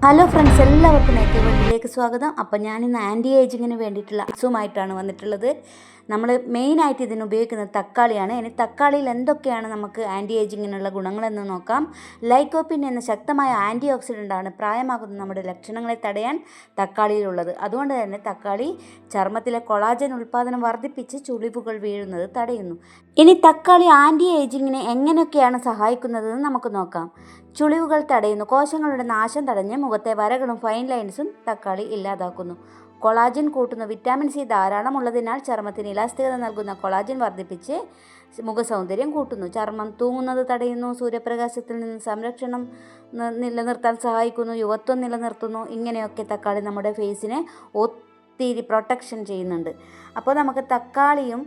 Hello friends, എല്ലാവർക്കും negative വേൾഡിലേക്ക് സ്വാഗതം. അപ്പോൾ ഞാനിന്ന് ആൻറ്റി ഏജിങ്ങിന് വേണ്ടിയിട്ടുള്ള അസുമായിട്ടാണ് വന്നിട്ടുള്ളത്. നമ്മൾ മെയിനായിട്ട് ഇതിന് ഉപയോഗിക്കുന്നത് തക്കാളിയാണ്. ഇനി തക്കാളിയിൽ എന്തൊക്കെയാണ് നമുക്ക് ആൻറ്റി ഏജിങ്ങിനുള്ള ഗുണങ്ങളെന്ന് നോക്കാം. ലൈക്കോപ്പിൻ എന്ന ശക്തമായ ആൻറ്റി ഓക്സിഡൻ്റാണ് പ്രായമാകുന്ന നമ്മുടെ ലക്ഷണങ്ങളെ തടയാൻ തക്കാളിയിലുള്ളത്. അതുകൊണ്ട് തന്നെ തക്കാളി ചർമ്മത്തിലെ കൊളാജൻ ഉൽപ്പാദനം വർദ്ധിപ്പിച്ച് ചുളിവുകൾ വീഴുന്നത് തടയുന്നു. ഇനി തക്കാളി ആൻറ്റി ഏജിങ്ങിന് എങ്ങനെയൊക്കെയാണ് സഹായിക്കുന്നതെന്ന് നമുക്ക് നോക്കാം. ചുളിവുകൾ തടയുന്നു. കോശങ്ങളുടെ നാശം തടഞ്ഞ് മുഖത്തെ വരകളും ഫൈൻ ലൈൻസും തക്കാളി ഇല്ലാതാക്കുന്നു. കൊളാജൻ കൂട്ടുന്നു. വിറ്റാമിൻ സി ധാരാളം ഉള്ളതിനാൽ ചർമ്മത്തിന് ഇലാസ്തികത നൽകുന്ന കൊളാജൻ വർദ്ധിപ്പിച്ച് മുഖസൗന്ദര്യം കൂട്ടുന്നു. ചർമ്മം തൂങ്ങുന്നത് തടയുന്നു. സൂര്യപ്രകാശത്തിൽ നിന്ന് സംരക്ഷണം നിലനിർത്താൻ സഹായിക്കുന്നു. യുവത്വം നിലനിർത്തുന്നു. ഇങ്ങനെയൊക്കെ തക്കാളി നമ്മുടെ ഫേസിനെ ഒത്തിരി പ്രൊട്ടക്ഷൻ ചെയ്യുന്നുണ്ട്. അപ്പോൾ നമുക്ക് തക്കാളിയും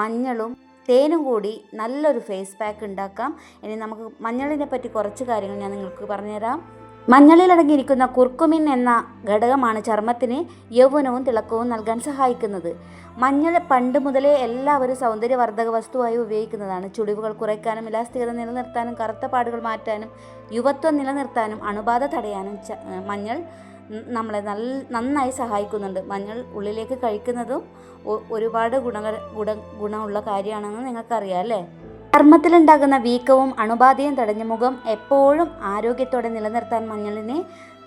മഞ്ഞളും തേനും കൂടി നല്ലൊരു ഫേസ് പാക്ക് ഉണ്ടാക്കാം. ഇനി നമുക്ക് മഞ്ഞളിനെ പറ്റി കുറച്ച് കാര്യങ്ങൾ ഞാൻ നിങ്ങൾക്ക് പറഞ്ഞുതരാം. മഞ്ഞളിൽ അടങ്ങിയിരിക്കുന്ന കുർക്കുമിൻ എന്ന ഘടകമാണ് ചർമ്മത്തിന് യൗവനവും തിളക്കവും നൽകാൻ സഹായിക്കുന്നത്. മഞ്ഞൾ പണ്ട് മുതലേ എല്ലാവരും സൗന്ദര്യവർദ്ധക വസ്തുവായി ഉപയോഗിക്കുന്നതാണ്. ചുളിവുകൾ കുറയ്ക്കാനും ഇലാസ്തികത നിലനിർത്താനും കറുത്ത പാടുകൾ മാറ്റാനും യുവത്വം നിലനിർത്താനും അണുബാധ തടയാനും മഞ്ഞൾ നമ്മളെ നന്നായി സഹായിക്കുന്നുണ്ട്. മഞ്ഞൾ ഉള്ളിലേക്ക് കഴിക്കുന്നതും ഒരുപാട് ഗുണമുള്ള കാര്യമാണെന്ന് നിങ്ങൾക്കറിയാം അല്ലേ. ചർമ്മത്തിലുണ്ടാകുന്ന വീക്കവും അണുബാധയും തടഞ്ഞ മുഖം എപ്പോഴും ആരോഗ്യത്തോടെ നിലനിർത്താൻ മഞ്ഞളിന്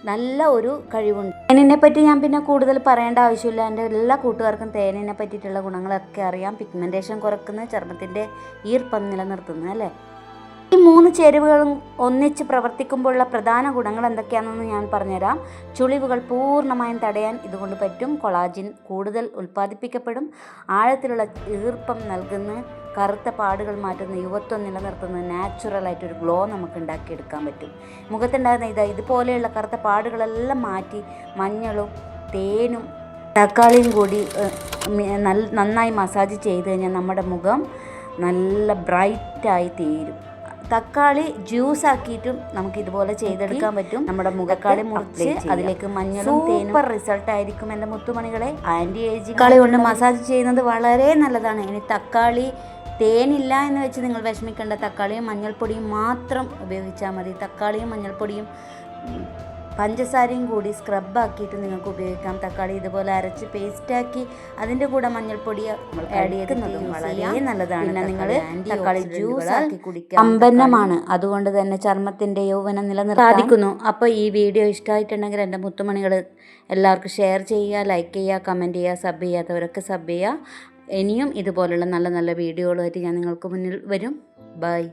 നല്ല ഒരു കഴിവുണ്ട്. തേനിനെ പറ്റി ഞാൻ പിന്നെ കൂടുതൽ പറയേണ്ട ആവശ്യമില്ല. എൻ്റെ എല്ലാ കൂട്ടുകാർക്കും തേനിനെ പറ്റിയിട്ടുള്ള ഗുണങ്ങളൊക്കെ അറിയാം. പിഗ്മെൻറ്റേഷൻ കുറയ്ക്കുന്നത്, ചർമ്മത്തിൻ്റെ ഈർപ്പം നിലനിർത്തുന്നത് അല്ലേ. ഈ 3 ചേരുവകളും ഒന്നിച്ച് പ്രവർത്തിക്കുമ്പോഴുള്ള പ്രധാന ഗുണങ്ങൾ എന്തൊക്കെയാണെന്ന് ഞാൻ പറഞ്ഞുതരാം. ചുളിവുകൾ പൂർണ്ണമായും തടയാൻ ഇതുകൊണ്ട് പറ്റും. കൊളാജിൻ കൂടുതൽ ഉൽപ്പാദിപ്പിക്കപ്പെടും. ആഴത്തിലുള്ള ഈർപ്പം നൽകുന്ന, കറുത്ത പാടുകൾ മാറ്റുന്ന, യുവത്വം നിലനിർത്തുന്ന, നാച്ചുറലായിട്ടൊരു ഗ്ലോ നമുക്ക് ഉണ്ടാക്കിയെടുക്കാൻ പറ്റും. മുഖത്തുണ്ടാകുന്ന ഇതുപോലെയുള്ള കറുത്ത പാടുകളെല്ലാം മാറ്റി മഞ്ഞളും തേനും തക്കാളിയും കൂടി നന്നായി മസാജ് ചെയ്ത് കഴിഞ്ഞാൽ നമ്മുടെ മുഖം നല്ല ബ്രൈറ്റായി തീരും. തക്കാളി ജ്യൂസ് ആക്കിയിട്ടും നമുക്ക് ഇതുപോലെ ചെയ്തെടുക്കാൻ പറ്റും. നമ്മുടെ മുഖക്കാളി മുറിച്ച് അതിലേക്ക് മഞ്ഞളും തേനും റിസൾട്ട് ആയിരിക്കും എൻ്റെ മുത്തുമണികളെ. ആൻറ്റി ഏജിങ് തക്കാളി കൊണ്ട് മസാജ് ചെയ്യുന്നത് വളരെ നല്ലതാണ്. ഇനി തക്കാളി തേനില്ല എന്ന് വെച്ച് നിങ്ങൾ വിഷമിക്കേണ്ട. തക്കാളിയും മഞ്ഞൾപ്പൊടിയും മാത്രം ഉപയോഗിച്ചാൽ മതി. തക്കാളിയും മഞ്ഞൾപ്പൊടിയും പഞ്ചസാരയും കൂടി സ്ക്രബാക്കിയിട്ട് നിങ്ങൾക്ക് ഉപയോഗിക്കാം. തക്കാളി ഇതുപോലെ അരച്ച് പേസ്റ്റാക്കി അതിൻ്റെ കൂടെ മഞ്ഞൾപ്പൊടി ആഡ് ചെയ്തതും വളരെ നല്ലതാണ്. പിന്നെ നിങ്ങൾ തക്കാളി ജ്യൂസ് ആക്കി കുടിക്കുക. സമ്പന്നമാണ്. അതുകൊണ്ട് തന്നെ ചർമ്മത്തിൻ്റെ യൗവനം നിലനിർത്താൻ സാധിക്കുന്നു. അപ്പോൾ ഈ വീഡിയോ ഇഷ്ടമായിട്ടുണ്ടെങ്കിൽ എൻ്റെ മുത്തുമണികൾ എല്ലാവർക്കും ഷെയർ ചെയ്യുക, ലൈക്ക് ചെയ്യുക, കമൻറ്റ് ചെയ്യുക. സബ് ചെയ്യാത്തവരൊക്കെ സബ് ചെയ്യുക. ഇനിയും ഇതുപോലുള്ള നല്ല നല്ല വീഡിയോകളുമായിട്ട് ഞാൻ നിങ്ങൾക്ക് മുന്നിൽ വരും. ബൈ.